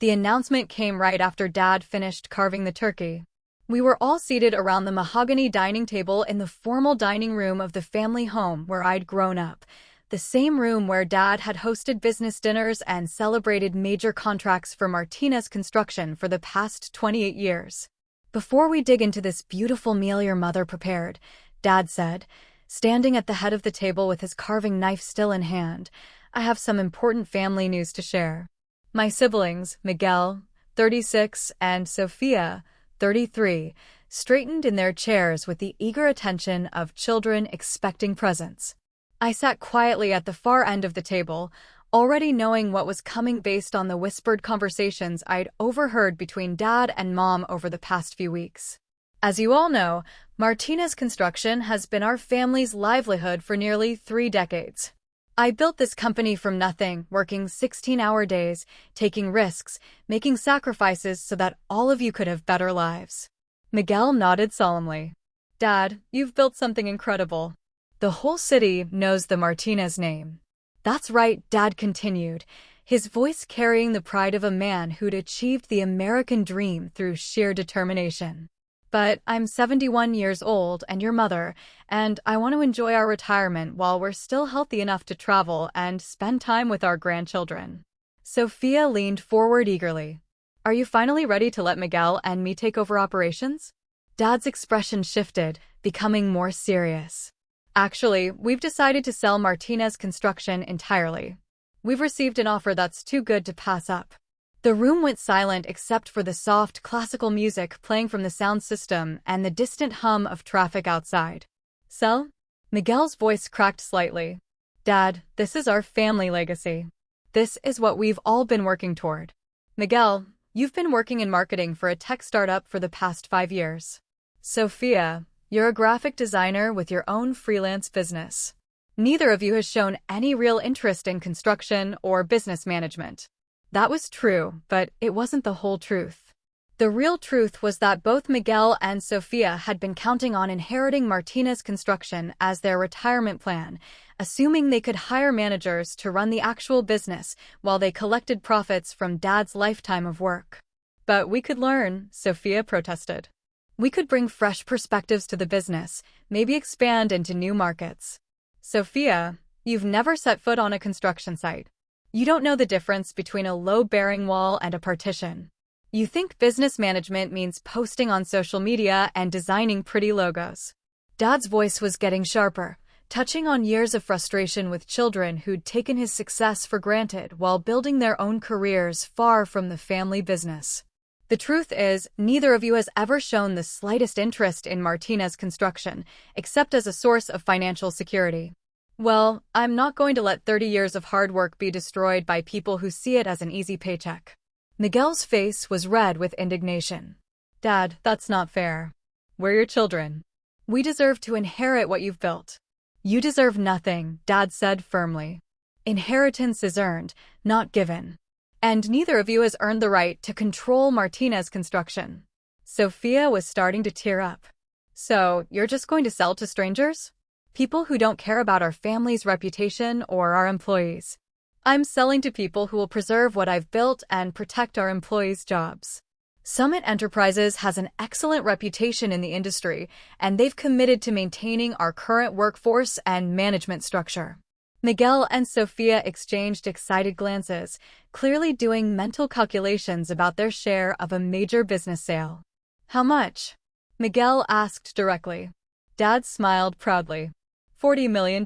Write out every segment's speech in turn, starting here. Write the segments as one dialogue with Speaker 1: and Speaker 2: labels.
Speaker 1: The announcement came right after Dad finished carving the turkey. We were all seated around the mahogany dining table in the formal dining room of the family home where I'd grown up, the same room where Dad had hosted business dinners and celebrated major contracts for Martinez Construction for the past 28 years. "Before we dig into this beautiful meal your mother prepared," Dad said, standing at the head of the table with his carving knife still in hand, "I have some important family news to share." My siblings, Miguel, 36, and Sofia, 33, straightened in their chairs with the eager attention of children expecting presents. I sat quietly at the far end of the table, already knowing what was coming based on the whispered conversations I'd overheard between Dad and Mom over the past few weeks. As you all know, Martinez Construction has been our family's livelihood for nearly 3 decades. I built this company from nothing, working 16-hour days, taking risks, making sacrifices so that all of you could have better lives. Miguel nodded solemnly. "Dad, you've built something incredible. The whole city knows the Martinez name." "That's right," Dad continued, his voice carrying the pride of a man who'd achieved the American dream through sheer determination. "But I'm 71 years old and your mother, and I want to enjoy our retirement while we're still healthy enough to travel and spend time with our grandchildren." Sofia leaned forward eagerly. "Are you finally ready to let Miguel and me take over operations?" Dad's expression shifted, becoming more serious. "Actually, we've decided to sell Martinez Construction entirely. We've received an offer that's too good to pass up." The room went silent except for the soft, classical music playing from the sound system and the distant hum of traffic outside. "Sell?" Miguel's voice cracked slightly. "Dad, this is our family legacy. This is what we've all been working toward. Miguel, you've been working in marketing for a tech startup for the past 5 years. Sofia, you're a graphic designer with your own freelance business. Neither of you has shown any real interest in construction or business management." That was true, but it wasn't the whole truth. The real truth was that both Miguel and Sofia had been counting on inheriting Martinez Construction as their retirement plan, assuming they could hire managers to run the actual business while they collected profits from Dad's lifetime of work. "But we could learn," Sofia protested. "We could bring fresh perspectives to the business, maybe expand into new markets." "Sofia, you've never set foot on a construction site. You don't know the difference between a load-bearing wall and a partition. You think business management means posting on social media and designing pretty logos." Dad's voice was getting sharper, touching on years of frustration with children who'd taken his success for granted while building their own careers far from the family business. "The truth is, neither of you has ever shown the slightest interest in Martinez Construction, except as a source of financial security. Well, I'm not going to let 30 years of hard work be destroyed by people who see it as an easy paycheck." Miguel's face was red with indignation. "Dad, that's not fair. We're your children. We deserve to inherit what you've built." "You deserve nothing," Dad said firmly. "Inheritance is earned, not given. And neither of you has earned the right to control Martinez Construction." Sofia was starting to tear up. "So, you're just going to sell to strangers? People who don't care about our family's reputation or our employees?" "I'm selling to people who will preserve what I've built and protect our employees' jobs. Summit Enterprises has an excellent reputation in the industry, and they've committed to maintaining our current workforce and management structure." Miguel and Sofia exchanged excited glances, clearly doing mental calculations about their share of a major business sale. "How much?" Miguel asked directly. Dad smiled proudly. $40 million.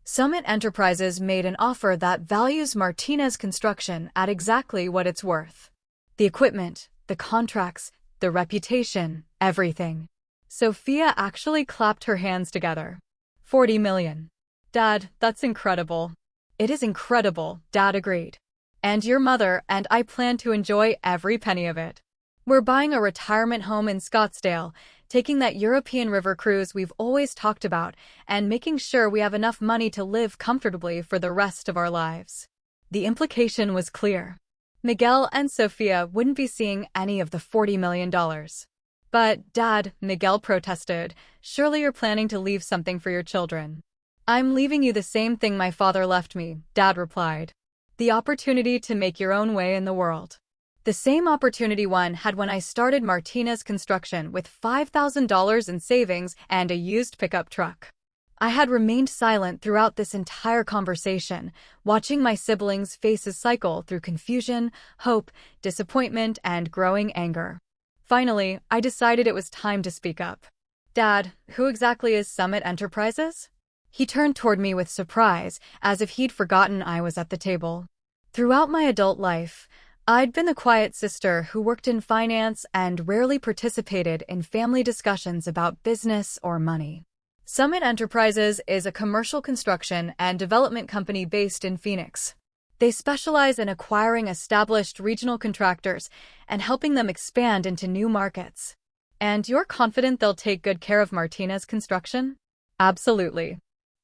Speaker 1: Summit Enterprises made an offer that values Martinez Construction at exactly what it's worth. The equipment, the contracts, the reputation, everything. Sofia actually clapped her hands together. $40 million. "Dad, that's incredible." "It is incredible," Dad agreed. "And your mother and I plan to enjoy every penny of it. We're buying a retirement home in Scottsdale, taking that European river cruise we've always talked about, and making sure we have enough money to live comfortably for the rest of our lives." The implication was clear. Miguel and Sofia wouldn't be seeing any of the $40 million. "But, Dad," Miguel protested, "surely you're planning to leave something for your children." "I'm leaving you the same thing my father left me," Dad replied. "The opportunity to make your own way in the world." The same opportunity one had when I started Martinez Construction with $5,000 in savings and a used pickup truck. I had remained silent throughout this entire conversation, watching my siblings' faces cycle through confusion, hope, disappointment, and growing anger. Finally, I decided it was time to speak up. "Dad, who exactly is Summit Enterprises?" He turned toward me with surprise, as if he'd forgotten I was at the table. Throughout my adult life, I'd been the quiet sister who worked in finance and rarely participated in family discussions about business or money. Summit Enterprises is a commercial construction and development company based in Phoenix. They specialize in acquiring established regional contractors and helping them expand into new markets. And you're confident they'll take good care of Martinez Construction? Absolutely.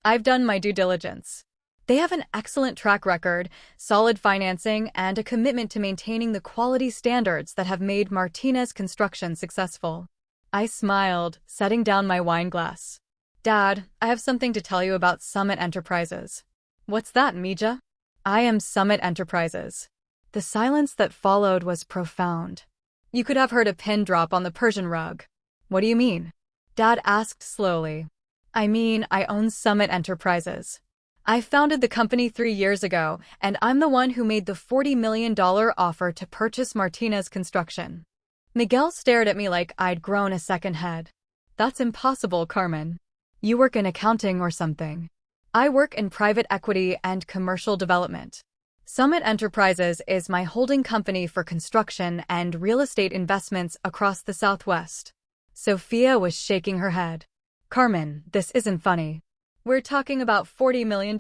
Speaker 1: I've done my due diligence. They have an excellent track record, solid financing, and a commitment to maintaining the quality standards that have made Martinez Construction successful. I smiled, setting down my wine glass. "Dad, I have something to tell you about Summit Enterprises." "What's that, Mija?" "I am Summit Enterprises." The silence that followed was profound. You could have heard a pin drop on the Persian rug. "What do you mean?" Dad asked slowly. "I mean, I own Summit Enterprises. I founded the company 3 years ago, and I'm the one who made the $40 million offer to purchase Martinez Construction." Miguel stared at me like I'd grown a second head. "That's impossible, Carmen. You work in accounting or something." "I work in private equity and commercial development. Summit Enterprises is my holding company for construction and real estate investments across the Southwest." Sophia was shaking her head. "Carmen, this isn't funny. We're talking about $40 million.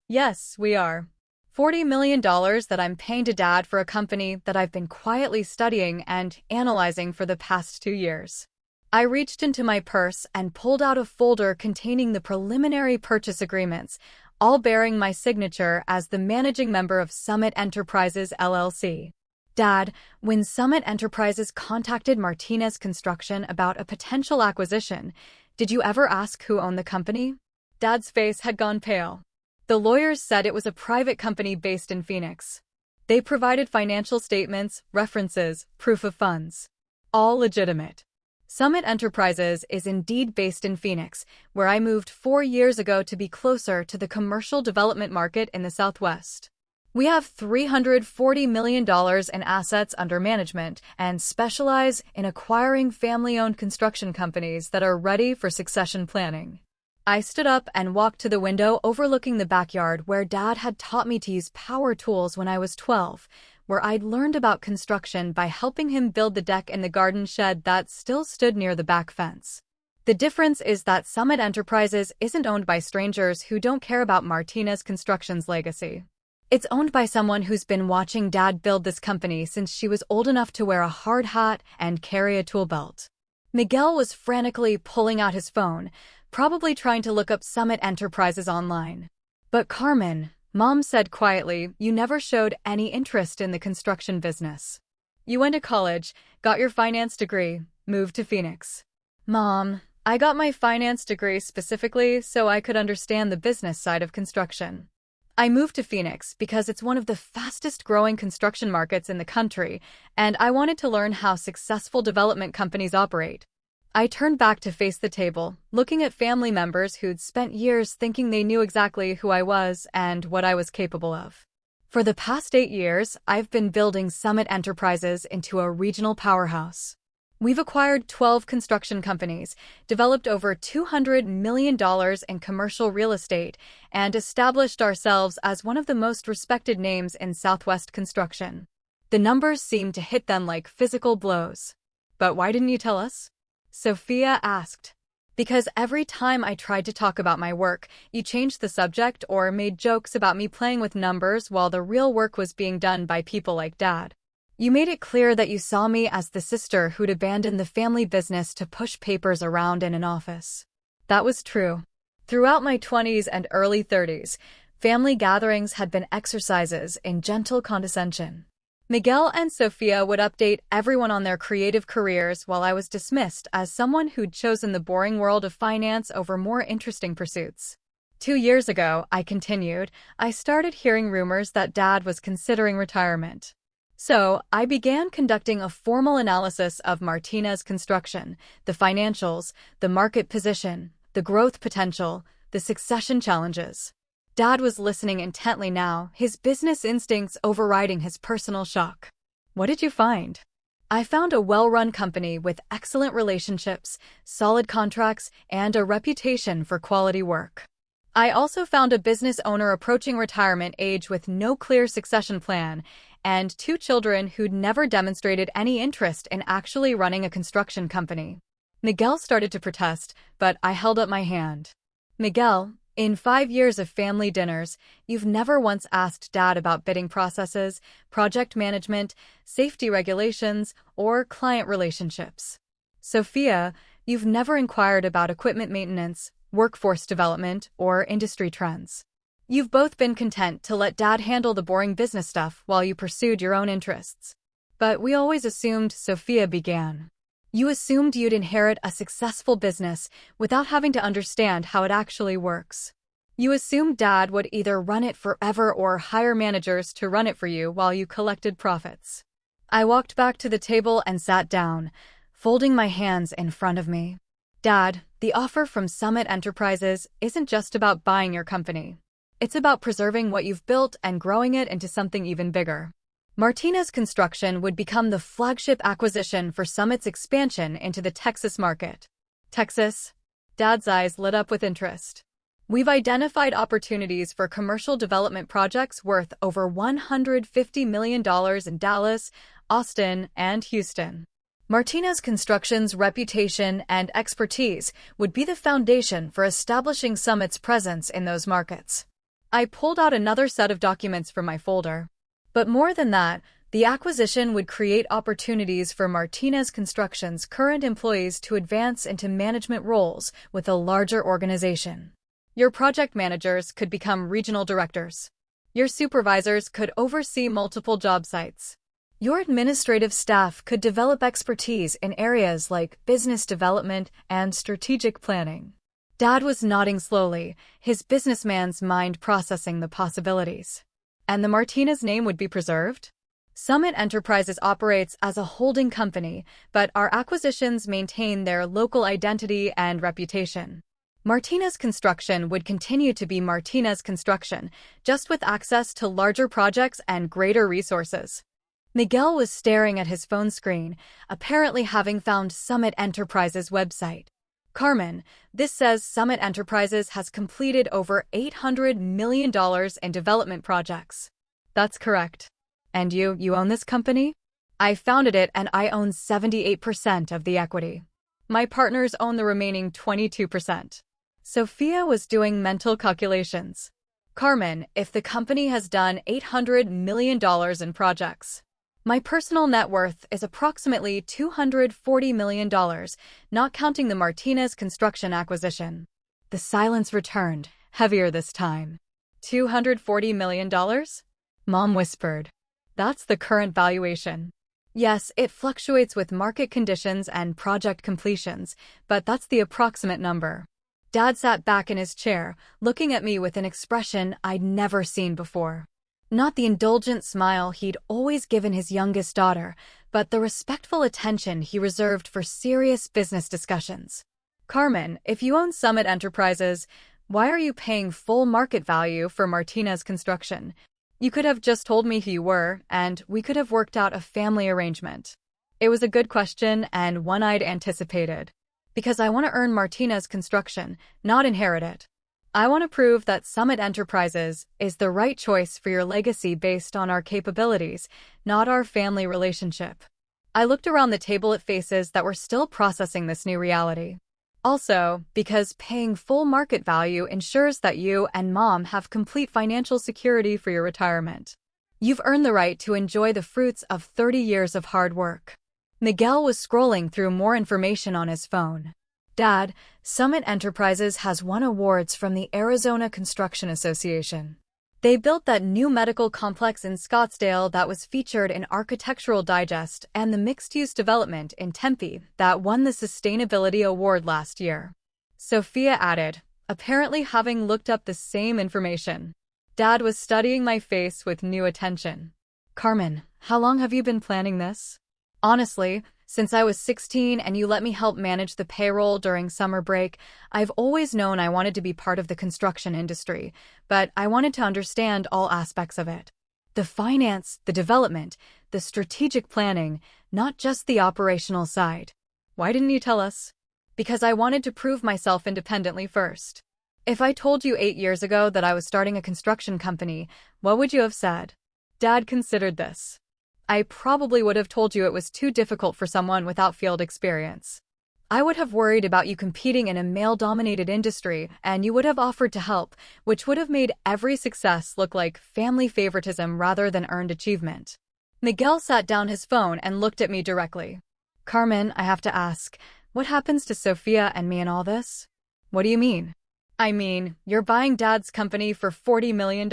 Speaker 1: "Yes, we are. $40 million that I'm paying to Dad for a company that I've been quietly studying and analyzing for the past 2 years. I reached into my purse and pulled out a folder containing the preliminary purchase agreements, all bearing my signature as the managing member of Summit Enterprises, LLC. "Dad, when Summit Enterprises contacted Martinez Construction about a potential acquisition, did you ever ask who owned the company?" Dad's face had gone pale. "The lawyers said it was a private company based in Phoenix. They provided financial statements, references, proof of funds. All legitimate. Summit Enterprises is indeed based in Phoenix, where I moved 4 years ago to be closer to the commercial development market in the Southwest. We have $340 million in assets under management and specialize in acquiring family-owned construction companies that are ready for succession planning." I stood up and walked to the window overlooking the backyard where Dad had taught me to use power tools when I was 12, where I'd learned about construction by helping him build the deck in the garden shed that still stood near the back fence. The difference is that Summit Enterprises isn't owned by strangers who don't care about Martinez Construction's legacy. It's owned by someone who's been watching Dad build this company since she was old enough to wear a hard hat and carry a tool belt. Miguel was frantically pulling out his phone, probably trying to look up Summit Enterprises online. "But Carmen," Mom said quietly, "you never showed any interest in the construction business. You went to college, got your finance degree, moved to Phoenix." "Mom, I got my finance degree specifically so I could understand the business side of construction. I moved to Phoenix because it's one of the fastest growing construction markets in the country, and I wanted to learn how successful development companies operate." I turned back to face the table, looking at family members who'd spent years thinking they knew exactly who I was and what I was capable of. For the past 8 years, I've been building Summit Enterprises into a regional powerhouse. We've acquired 12 construction companies, developed over $200 million in commercial real estate, and established ourselves as one of the most respected names in Southwest construction. The numbers seemed to hit them like physical blows. "But why didn't you tell us?" Sophia asked. "Because every time I tried to talk about my work, you changed the subject or made jokes about me playing with numbers while the real work was being done by people like Dad. You made it clear that you saw me as the sister who'd abandoned the family business to push papers around in an office." That was true. Throughout my 20s and early 30s, family gatherings had been exercises in gentle condescension. Miguel and Sophia would update everyone on their creative careers while I was dismissed as someone who'd chosen the boring world of finance over more interesting pursuits. 2 years ago, I continued, I started hearing rumors that Dad was considering retirement. So, I began conducting a formal analysis of Martinez Construction, the financials, the market position, the growth potential, the succession challenges. Dad was listening intently now, his business instincts overriding his personal shock. What did you find? I found a well-run company with excellent relationships, solid contracts, and a reputation for quality work. I also found a business owner approaching retirement age with no clear succession plan, and 2 children who'd never demonstrated any interest in actually running a construction company. Miguel started to protest, but I held up my hand. Miguel, in 5 years of family dinners, you've never once asked Dad about bidding processes, project management, safety regulations, or client relationships. Sophia, you've never inquired about equipment maintenance, workforce development, or industry trends. You've both been content to let Dad handle the boring business stuff while you pursued your own interests. But we always assumed, Sophia began. You assumed you'd inherit a successful business without having to understand how it actually works. You assumed Dad would either run it forever or hire managers to run it for you while you collected profits. I walked back to the table and sat down, folding my hands in front of me. Dad, the offer from Summit Enterprises isn't just about buying your company. It's about preserving what you've built and growing it into something even bigger. Martinez Construction would become the flagship acquisition for Summit's expansion into the Texas market. Texas? Dad's eyes lit up with interest. We've identified opportunities for commercial development projects worth over $150 million in Dallas, Austin, and Houston. Martinez Construction's reputation and expertise would be the foundation for establishing Summit's presence in those markets. I pulled out another set of documents from my folder. But more than that, the acquisition would create opportunities for Martinez Construction's current employees to advance into management roles with a larger organization. Your project managers could become regional directors. Your supervisors could oversee multiple job sites. Your administrative staff could develop expertise in areas like business development and strategic planning. Dad was nodding slowly, his businessman's mind processing the possibilities. And the Martinez name would be preserved? Summit Enterprises operates as a holding company, but our acquisitions maintain their local identity and reputation. Martinez Construction would continue to be Martinez Construction, just with access to larger projects and greater resources. Miguel was staring at his phone screen, apparently having found Summit Enterprises' website. Carmen, this says Summit Enterprises has completed over $800 million in development projects. That's correct. And you own this company? I founded it and I own 78% of the equity. My partners own the remaining 22%. Sophia was doing mental calculations. Carmen, if the company has done $800 million in projects, my personal net worth is approximately $240 million, not counting the Martinez Construction acquisition. The silence returned, heavier this time. $240 million? Mom whispered. That's the current valuation. Yes, it fluctuates with market conditions and project completions, but that's the approximate number. Dad sat back in his chair, looking at me with an expression I'd never seen before. Not the indulgent smile he'd always given his youngest daughter, but the respectful attention he reserved for serious business discussions. Carmen, if you own Summit Enterprises, why are you paying full market value for Martinez Construction? You could have just told me who you were, and we could have worked out a family arrangement. It was a good question and one I'd anticipated. Because I want to earn Martinez Construction, not inherit it. I want to prove that Summit Enterprises is the right choice for your legacy based on our capabilities, not our family relationship. I looked around the table at faces that were still processing this new reality. Also, because paying full market value ensures that you and Mom have complete financial security for your retirement. You've earned the right to enjoy the fruits of 30 years of hard work. Miguel was scrolling through more information on his phone. Dad, Summit Enterprises has won awards from the Arizona Construction Association. They built that new medical complex in Scottsdale that was featured in Architectural Digest and the mixed-use development in Tempe that won the Sustainability Award last year. Sophia added, apparently having looked up the same information. Dad was studying my face with new attention. Carmen, how long have you been planning this? Honestly, since I was 16 and you let me help manage the payroll during summer break, I've always known I wanted to be part of the construction industry, but I wanted to understand all aspects of it. The finance, the development, the strategic planning, not just the operational side. Why didn't you tell us? Because I wanted to prove myself independently first. If I told you 8 years ago that I was starting a construction company, what would you have said? Dad considered this. I probably would have told you it was too difficult for someone without field experience. I would have worried about you competing in a male-dominated industry, and you would have offered to help, which would have made every success look like family favoritism rather than earned achievement. Miguel sat down his phone and looked at me directly. Carmen, I have to ask, what happens to Sophia and me in all this? What do you mean? I mean, you're buying Dad's company for $40 million.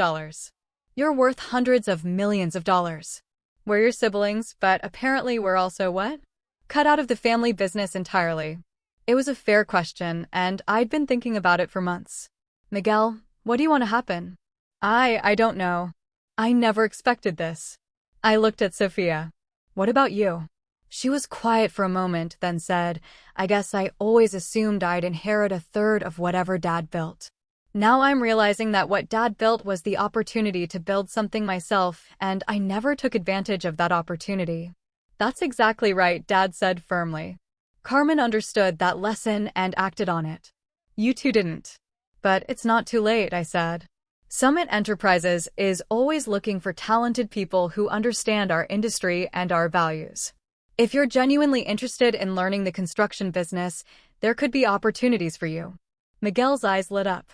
Speaker 1: You're worth hundreds of millions of dollars. We're your siblings, but apparently we're also what? Cut out of the family business entirely. It was a fair question, and I'd been thinking about it for months. Miguel, what do you want to happen? I don't know. I never expected this. I looked at Sophia. What about you? She was quiet for a moment, then said, I guess I always assumed I'd inherit a third of whatever Dad built. Now I'm realizing that what Dad built was the opportunity to build something myself, and I never took advantage of that opportunity. That's exactly right, Dad said firmly. Carmen understood that lesson and acted on it. You two didn't. But it's not too late, I said. Summit Enterprises is always looking for talented people who understand our industry and our values. If you're genuinely interested in learning the construction business, there could be opportunities for you. Miguel's eyes lit up.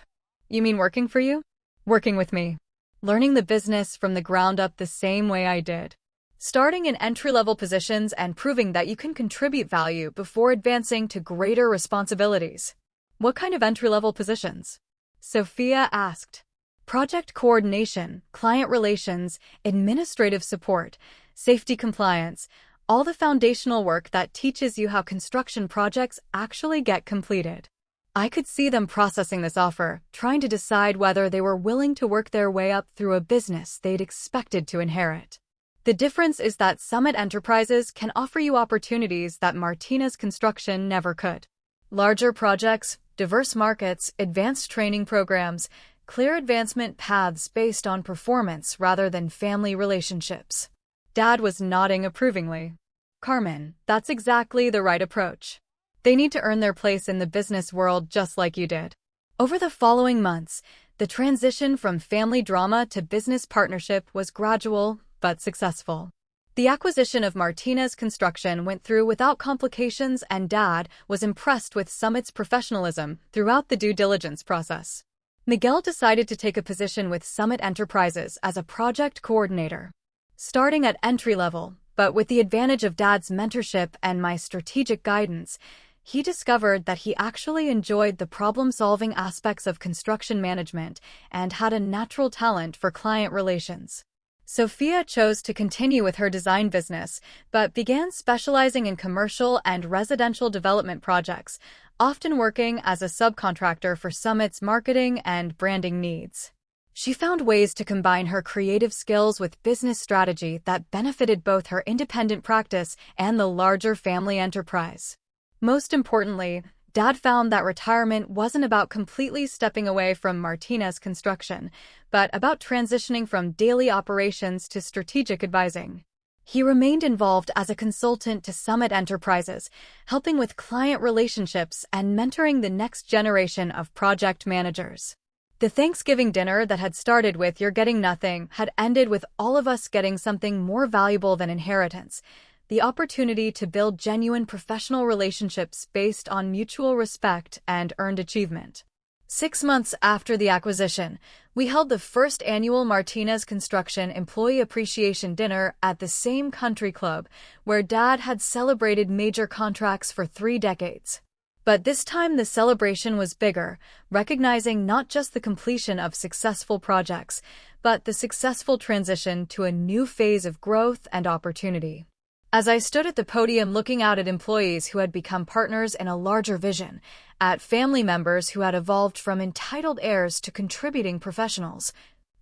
Speaker 1: You mean working for you? Working with me. Learning the business from the ground up the same way I did. Starting in entry-level positions and proving that you can contribute value before advancing to greater responsibilities. What kind of entry-level positions? Sophia asked. Project coordination, client relations, administrative support, safety compliance, all the foundational work that teaches you how construction projects actually get completed. I could see them processing this offer, trying to decide whether they were willing to work their way up through a business they'd expected to inherit. The difference is that Summit Enterprises can offer you opportunities that Martinez Construction never could. Larger projects, diverse markets, advanced training programs, clear advancement paths based on performance rather than family relationships. Dad was nodding approvingly. Carmen, that's exactly the right approach. They need to earn their place in the business world just like you did. Over the following months, the transition from family drama to business partnership was gradual but successful. The acquisition of Martinez Construction went through without complications, and Dad was impressed with Summit's professionalism throughout the due diligence process. Miguel decided to take a position with Summit Enterprises as a project coordinator. Starting at entry level, but with the advantage of Dad's mentorship and my strategic guidance, he discovered that he actually enjoyed the problem-solving aspects of construction management and had a natural talent for client relations. Sophia chose to continue with her design business, but began specializing in commercial and residential development projects, often working as a subcontractor for Summit's marketing and branding needs. She found ways to combine her creative skills with business strategy that benefited both her independent practice and the larger family enterprise. Most importantly, Dad found that retirement wasn't about completely stepping away from Martinez Construction, but about transitioning from daily operations to strategic advising. He remained involved as a consultant to Summit Enterprises, helping with client relationships and mentoring the next generation of project managers. The Thanksgiving dinner that had started with "You're getting nothing" had ended with all of us getting something more valuable than inheritance: the opportunity to build genuine professional relationships based on mutual respect and earned achievement. 6 months after the acquisition, we held the first annual Martinez Construction Employee Appreciation Dinner at the same country club where Dad had celebrated major contracts for 3 decades. But this time the celebration was bigger, recognizing not just the completion of successful projects, but the successful transition to a new phase of growth and opportunity. As I stood at the podium looking out at employees who had become partners in a larger vision, at family members who had evolved from entitled heirs to contributing professionals,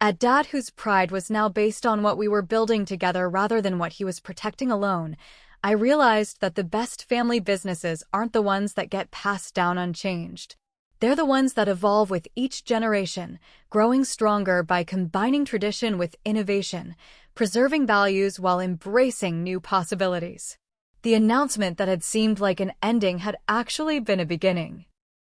Speaker 1: At Dad, whose pride was now based on what we were building together rather than what he was protecting alone, I realized that the best family businesses aren't the ones that get passed down unchanged. They're the ones that evolve with each generation, growing stronger by combining tradition with innovation, preserving values while embracing new possibilities. The announcement that had seemed like an ending had actually been a beginning.